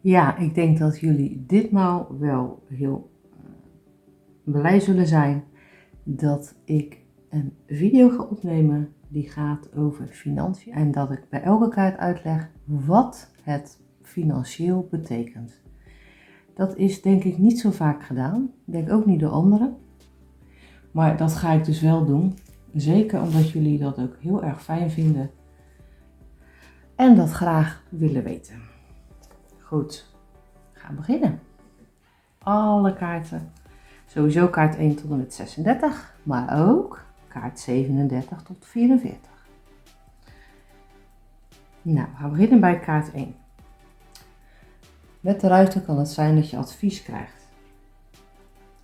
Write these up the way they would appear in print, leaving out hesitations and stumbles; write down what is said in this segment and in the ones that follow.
Ja, ik denk dat jullie ditmaal wel heel blij zullen zijn dat ik een video ga opnemen die gaat over financiën. En dat ik bij elke kaart uitleg wat het financieel betekent. Dat is denk ik niet zo vaak gedaan. Ik denk ook niet door anderen. Maar dat ga ik dus wel doen. Zeker omdat jullie dat ook heel erg fijn vinden. En dat graag willen weten. Goed, we gaan beginnen. Alle kaarten. Sowieso kaart 1 tot en met 36, maar ook kaart 37 tot 44. Nou, we gaan beginnen bij kaart 1. Met de ruiter kan het zijn dat je advies krijgt.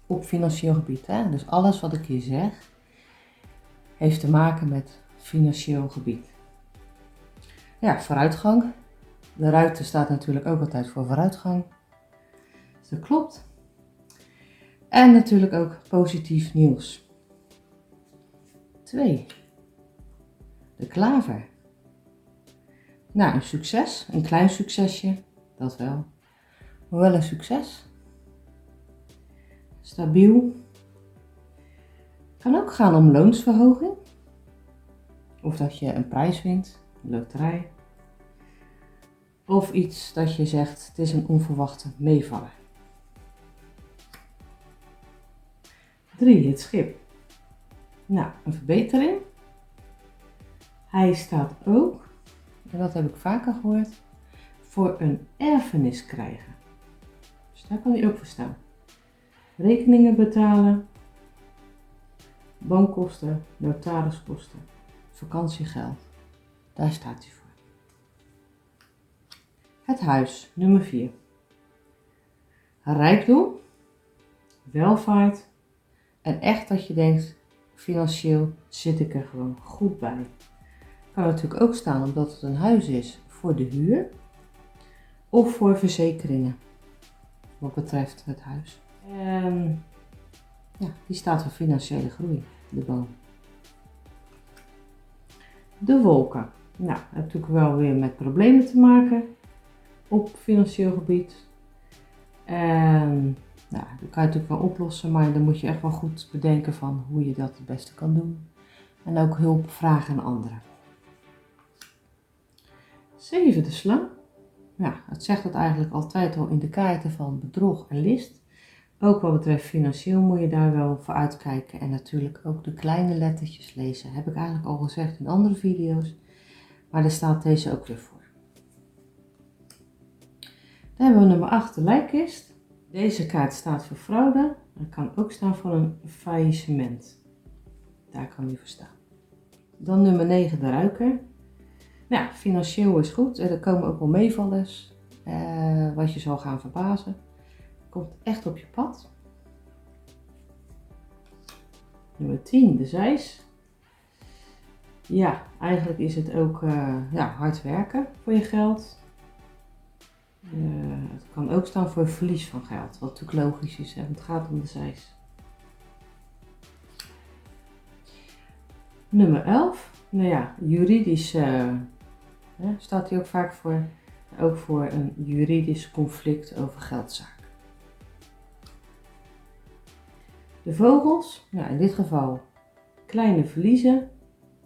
Op financieel gebied. Hè? Dus alles wat ik hier zeg, heeft te maken met financieel gebied. Ja, vooruitgang. De ruiter staat natuurlijk ook altijd voor vooruitgang. Dus dat klopt. En natuurlijk ook positief nieuws. 2. De klaver. Nou, een succes, een klein succesje, dat wel. Maar wel een succes. Stabiel. Kan ook gaan om loonsverhoging. Of dat je een prijs wint, een loterij. Of iets dat je zegt, het is een onverwachte meevaller. 3. Het schip. Nou, een verbetering. Hij staat ook, en dat heb ik vaker gehoord, voor een erfenis krijgen. Dus daar kan hij ook voor staan. Rekeningen betalen, bankkosten, notariskosten, vakantiegeld. Daar staat hij voor. Het huis, nummer 4. Rijkdom, welvaart en echt dat je denkt, financieel zit ik er gewoon goed bij. Kan natuurlijk ook staan omdat het een huis is voor de huur of voor verzekeringen wat betreft het huis. En ja, die staat voor financiële groei, de boom. De wolken. Nou, natuurlijk wel weer met problemen te maken op financieel gebied. En nou, dat kan je natuurlijk wel oplossen, maar dan moet je echt wel goed bedenken van hoe je dat het beste kan doen. En ook hulp vragen aan anderen. 7. De slang. Ja, het zegt het eigenlijk altijd al in de kaarten van bedrog en list. Ook wat betreft financieel moet je daar wel voor uitkijken. En natuurlijk ook de kleine lettertjes lezen. Heb ik eigenlijk al gezegd in andere video's. Maar daar staat deze ook weer voor. Dan hebben we nummer 8, de lijkkist. Deze kaart staat voor fraude. Het kan ook staan voor een faillissement. Daar kan die voor staan. Dan nummer 9, de ruiker. Nou, financieel is goed. Er komen ook wel meevallers. Wat je zal gaan verbazen. Komt echt op je pad. Nummer 10, de zeis. Ja, eigenlijk is het ook hard werken voor je geld. Het kan ook staan voor verlies van geld, wat natuurlijk logisch is, hè? Want het gaat om de zeis. Nummer 11, nou ja, juridisch staat hier ook vaak voor. Ook voor een juridisch conflict over geldzaken. De vogels, nou in dit geval kleine verliezen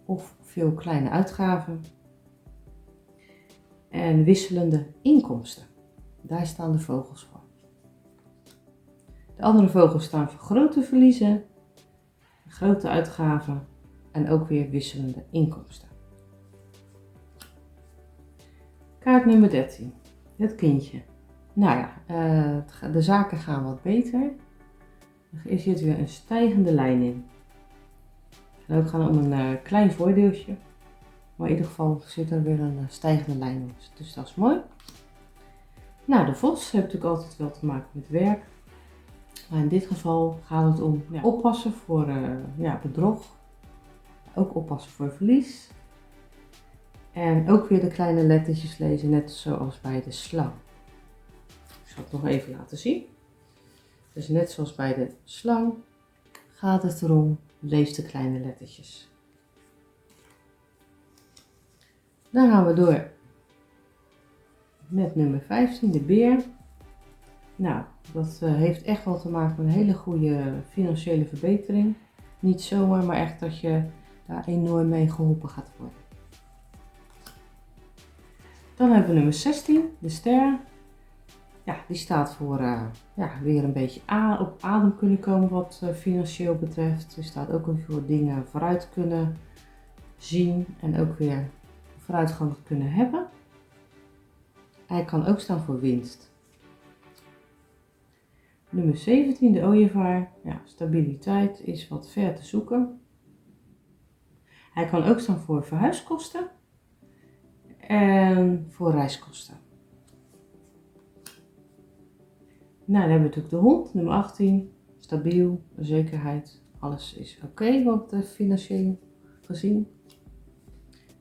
of veel kleine uitgaven. En wisselende inkomsten. Daar staan de vogels voor. De andere vogels staan voor grote verliezen, grote uitgaven en ook weer wisselende inkomsten. Kaart nummer 13. Het kindje. Nou ja, de zaken gaan wat beter. Er zit weer een stijgende lijn in. Het kan ook gaan om een klein voordeeltje. Maar in ieder geval zit er weer een stijgende lijn in. Dus dat is mooi. Nou, de vos heeft natuurlijk altijd wel te maken met werk. Maar in dit geval gaat het om oppassen voor bedrog. Ook oppassen voor verlies. En ook weer de kleine lettertjes lezen, net zoals bij de slang. Ik zal het nog even laten zien. Dus net zoals bij de slang gaat het erom, lees de kleine lettertjes. Dan gaan we door met nummer 15, de beer. Nou, dat heeft echt wel te maken met een hele goede financiële verbetering. Niet zomaar, maar echt dat je daar enorm mee geholpen gaat worden. Dan hebben we nummer 16, de ster. Ja, die staat voor weer een beetje op adem kunnen komen wat financieel betreft. Er staat ook weer voor dingen vooruit kunnen zien en ook weer vooruitgang kunnen hebben. Hij kan ook staan voor winst. Nummer 17, de ooievaar. Ja, stabiliteit is wat ver te zoeken. Hij kan ook staan voor verhuiskosten en voor reiskosten. Nou, dan hebben we natuurlijk de hond, nummer 18. Stabiel, zekerheid, alles is oké wat financieel gezien.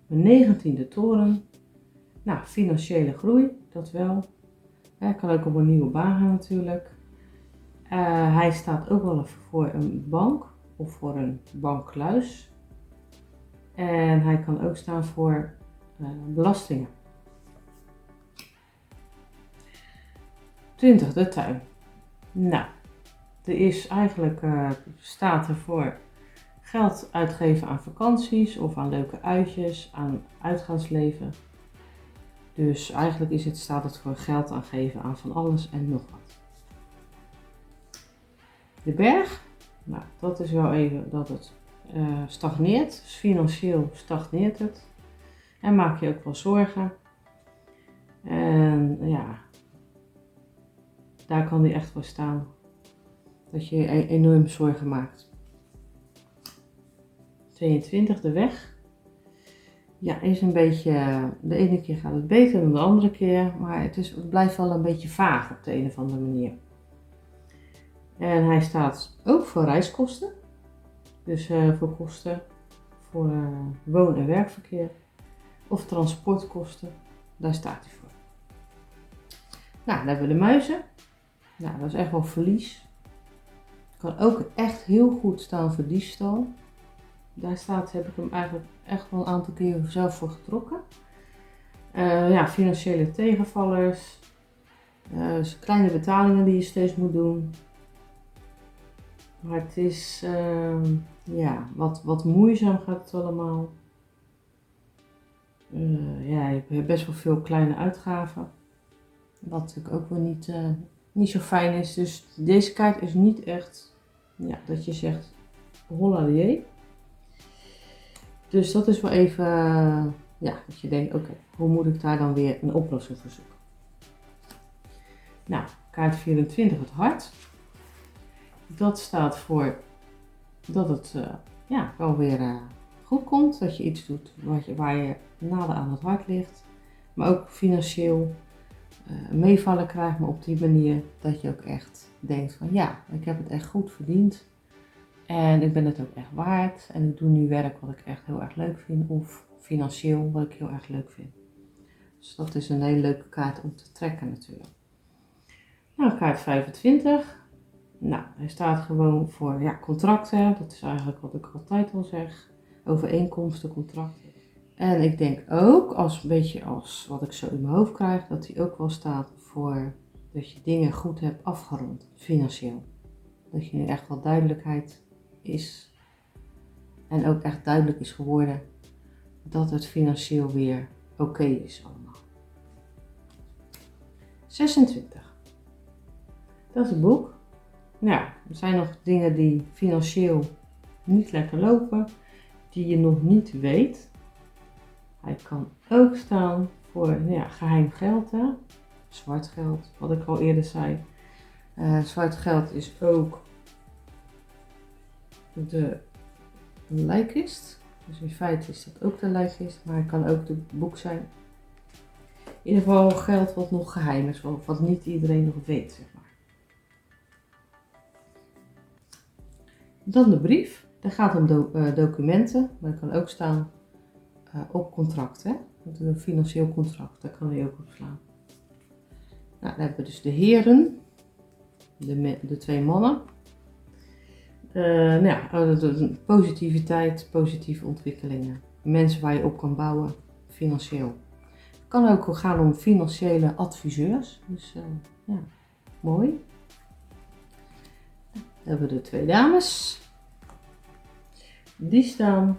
Nummer 19, de toren. Nou, financiële groei, dat wel. Hij kan ook op een nieuwe baan gaan natuurlijk. Hij staat ook wel voor een bank of voor een bankkluis. En hij kan ook staan voor belastingen. 20, de tuin. Nou, er is eigenlijk, staat er voor geld uitgeven aan vakanties of aan leuke uitjes, aan uitgaansleven. Dus eigenlijk staat het voor geld aangeven aan van alles en nog wat. De berg, nou dat is wel even dat het stagneert, dus financieel stagneert het. En maak je ook wel zorgen. En ja, daar kan die echt voor staan. Dat je je enorm zorgen maakt. 22, de weg. Ja, is een beetje, de ene keer gaat het beter dan de andere keer. Maar het blijft wel een beetje vaag op de een of andere manier. En hij staat ook voor reiskosten. Dus voor kosten voor woon- en werkverkeer. Of transportkosten. Daar staat hij voor. Nou, dan hebben we de muizen. Nou, dat is echt wel verlies. Kan ook echt heel goed staan voor diefstal. Daar heb ik hem eigenlijk echt wel een aantal keer zelf voor getrokken. Financiële tegenvallers. Dus kleine betalingen die je steeds moet doen. Maar het is wat moeizaam gaat het allemaal. Je hebt best wel veel kleine uitgaven. Wat natuurlijk ook wel niet zo fijn is. Dus deze kaart is niet echt dat je zegt holla de jee. Dus dat is wel even dat je denkt oké, hoe moet ik daar dan weer een oplossing voor zoeken. Nou, kaart 24, het hart. Dat staat voor dat het wel weer goed komt. Dat je iets doet waar je nader aan het hart ligt. Maar ook financieel meevallen krijgt, maar op die manier dat je ook echt denkt van ja, ik heb het echt goed verdiend. En ik ben het ook echt waard. En ik doe nu werk wat ik echt heel erg leuk vind. Of financieel wat ik heel erg leuk vind. Dus dat is een hele leuke kaart om te trekken natuurlijk. Nou, kaart 25. Nou, hij staat gewoon voor contracten. Dat is eigenlijk wat ik altijd al zeg. Overeenkomsten, contracten. En ik denk ook, een beetje als wat ik zo in mijn hoofd krijg, dat hij ook wel staat voor dat je dingen goed hebt afgerond, financieel. Dat je nu echt wel duidelijkheid is. En ook echt duidelijk is geworden dat het financieel weer oké is allemaal. 26. Dat is het boek. Nou, er zijn nog dingen die financieel niet lekker lopen, die je nog niet weet. Hij kan ook staan voor geheim geld, hè? Zwart geld, wat ik al eerder zei. Zwart geld is ook de lijkkist. Dus in feite is dat ook de lijkkist, maar het kan ook de boek zijn. In ieder geval geld wat nog geheim is, wat niet iedereen nog weet, zeg maar. Dan de brief. Dat gaat om documenten, maar dat kan ook staan op contract, hè? Een financieel contract, daar kan hij ook op slaan. Nou, dan hebben we dus de heren, de twee mannen. Positiviteit, positieve ontwikkelingen. Mensen waar je op kan bouwen, financieel. Kan ook gaan om financiële adviseurs. Dus ja, mooi. Dan hebben we de 2 dames. Die staan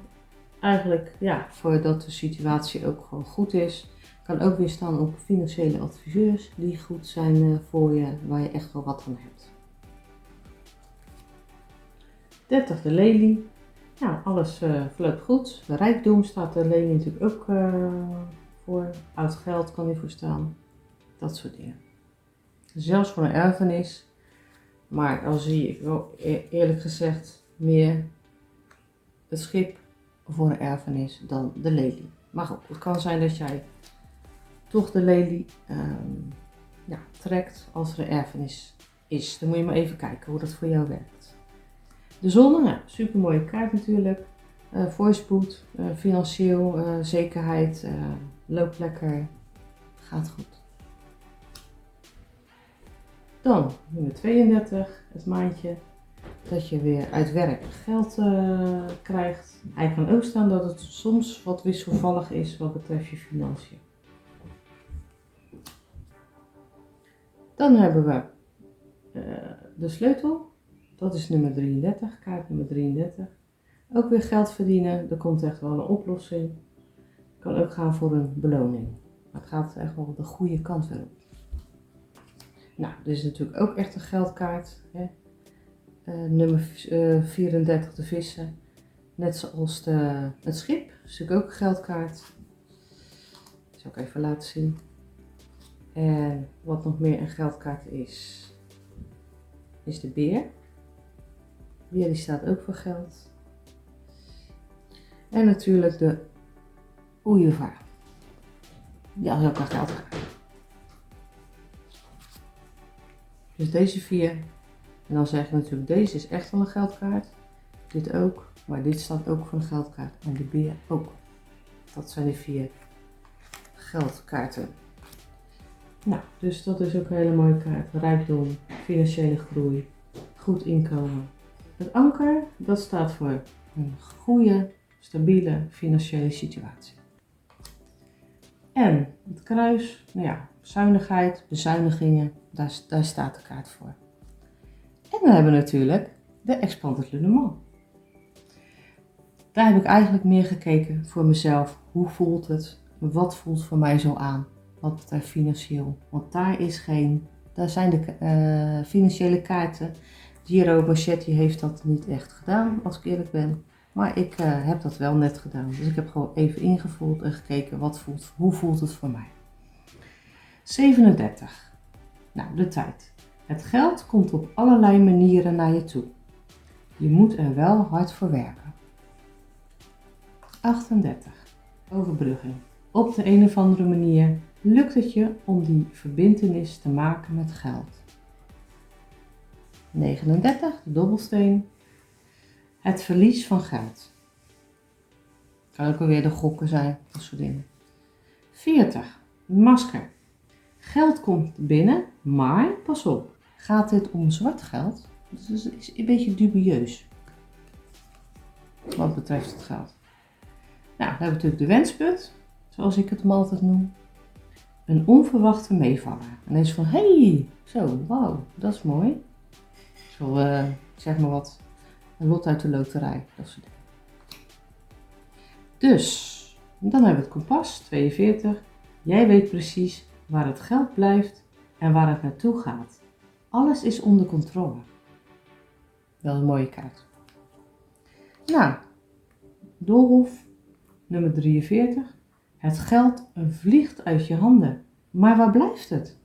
eigenlijk voordat de situatie ook gewoon goed is. Kan ook weer staan op financiële adviseurs die goed zijn voor je, waar je echt wel wat aan hebt. 30 de lelie. Nou, alles verloopt goed. De rijkdom staat de lelie natuurlijk ook voor. Oud geld kan hiervoor staan. Dat soort dingen. Zelfs voor een erfenis. Maar dan zie ik wel eerlijk gezegd meer het schip voor een erfenis dan de lelie. Maar goed, het kan zijn dat jij toch de lelie trekt als er een erfenis is. Dan moet je maar even kijken hoe dat voor jou werkt. De zon, super mooie kaart natuurlijk. Voorspoed, financieel, zekerheid, loopt lekker, gaat goed. Dan nummer 32, het maandje dat je weer uit werk geld krijgt. Hij kan ook staan dat het soms wat wisselvallig is wat betreft je financiën. Dan hebben we de sleutel. Dat is nummer 33, kaart nummer 33. Ook weer geld verdienen, er komt echt wel een oplossing. Kan ook gaan voor een beloning. Maar het gaat echt wel de goede kant weer op. Nou, dit is natuurlijk ook echt een geldkaart. Hè? Nummer 34, de vissen. Net zoals het schip, dat is natuurlijk ook een geldkaart. Dat zal ik even laten zien. En wat nog meer een geldkaart is de beer. De beer die staat ook voor geld. En natuurlijk de oejevaar. Ja, dat is ook een geldkaart. Dus deze 4. En dan zeg je natuurlijk, deze is echt wel een geldkaart. Dit ook. Maar dit staat ook voor een geldkaart. En de beer ook. Dat zijn de 4 geldkaarten. Nou, dus dat is ook een hele mooie kaart. Rijkdom, financiële groei, goed inkomen. Het anker, dat staat voor een goede, stabiele financiële situatie. En het kruis, zuinigheid, bezuinigingen, daar staat de kaart voor. En dan hebben we natuurlijk de Expanded Lenormand. Daar heb ik eigenlijk meer gekeken voor mezelf. Hoe voelt het? Wat voelt voor mij zo aan? Wat betreft financieel. Want daar zijn de financiële kaarten. Giro Boschetti heeft dat niet echt gedaan, als ik eerlijk ben. Maar ik heb dat wel net gedaan. Dus ik heb gewoon even ingevoeld en gekeken hoe voelt het voor mij. 37. Nou, de tijd. Het geld komt op allerlei manieren naar je toe. Je moet er wel hard voor werken. 38. Overbrugging. Op de een of andere manier lukt het je om die verbintenis te maken met geld. 39. De dobbelsteen. Het verlies van geld. Kan ook alweer de gokken zijn, dat soort dingen. 40. Masker. Geld komt binnen, maar pas op. Gaat dit om zwart geld? Dus het is een beetje dubieus. Wat betreft het geld. Nou, dan hebben we natuurlijk de wensput, zoals ik het hem altijd noem. Een onverwachte meevaller. En dan is van, hey, zo, wauw, dat is mooi. Zo, zeg maar wat, een lot uit de loterij, dat soort dingen. Dus, dan hebben we het kompas, 42. Jij weet precies waar het geld blijft en waar het naartoe gaat. Alles is onder controle. Dat is een mooie kaart. Nou, doolhof, nummer 43. Het geld vliegt uit je handen. Maar waar blijft het?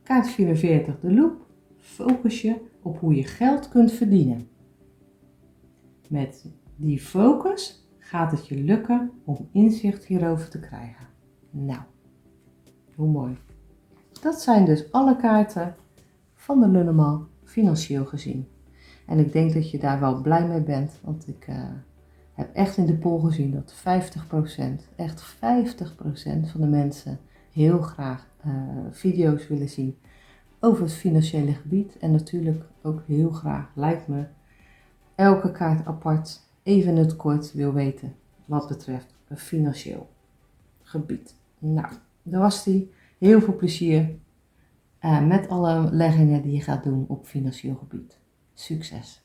Kaart 44, de loop. Focus je op hoe je geld kunt verdienen. Met die focus gaat het je lukken om inzicht hierover te krijgen. Nou, hoe mooi. Dat zijn dus alle kaarten van de Lenormand financieel gezien. En ik denk dat je daar wel blij mee bent, want ik heb echt in de poll gezien dat 50%, echt 50% van de mensen heel graag video's willen zien over het financiële gebied. En natuurlijk ook heel graag, lijkt me, elke kaart apart even in het kort wil weten wat betreft financieel. gebied. Nou, dat was die. Heel veel plezier met alle leggingen die je gaat doen op financieel gebied. Succes!